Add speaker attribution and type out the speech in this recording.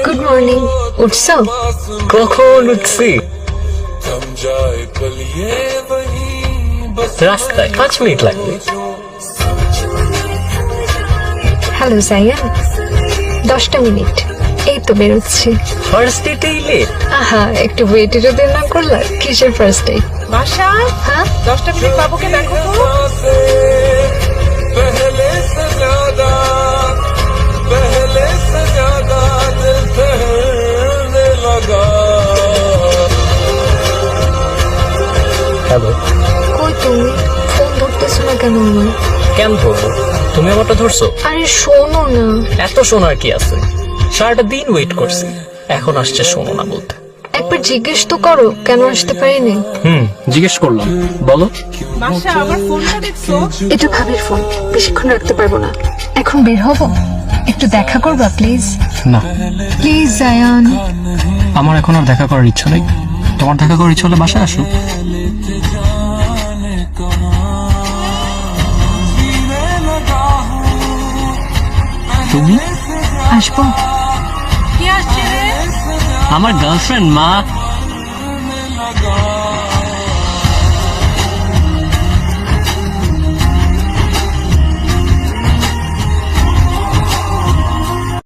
Speaker 1: Good morning. উঠছো?
Speaker 2: কখন উঠছি? রাস্তায় 5 মিনিট লাগবে।
Speaker 1: হ্যালো জায়ান, 10টা মিনিট, এই তো বেরোচ্ছি।
Speaker 2: ফার্স্ট ডেটেই লেট?
Speaker 1: আহা, একটু ওয়েটে যদি না করলা, কিসের ফার্স্ট ডে?
Speaker 3: বাসা
Speaker 1: হ্যাঁ,
Speaker 3: 10টা মিনিট বাবুকে দেখো তো।
Speaker 2: হ্যালো।
Speaker 1: কই তুমি? ফোন ধরতেছো না কেন আমার?
Speaker 2: কেন ধরবো? তুমি আমারটা ধরছো?
Speaker 1: আরে শোনো না।
Speaker 2: এত শোনার কি আছে? সারাটা দিন ওয়েট করছি, এখন আসছে শোনো না বলতে।
Speaker 1: একবার জিজ্ঞেস তো করো কেন আসতে পারিনি।
Speaker 2: জিজ্ঞেস করলাম, বলো।
Speaker 3: বাসা আমার ফোনটা দেখছো?
Speaker 1: এটা ভাবির ফোন, বেশিক্ষণ রাখতে পারবো না। এখন বের হবো, একটু দেখা করবা প্লিজ?
Speaker 2: না,
Speaker 1: প্লিজ জায়ান।
Speaker 2: আমার এখন আর দেখা করার ইচ্ছা নেই। তোমার দেখা করার ইচ্ছা হলে বাসায় আসো। তুমি?
Speaker 1: আসবো।
Speaker 3: কি আসছে রে?
Speaker 2: আমার গার্লফ্রেন্ড মা।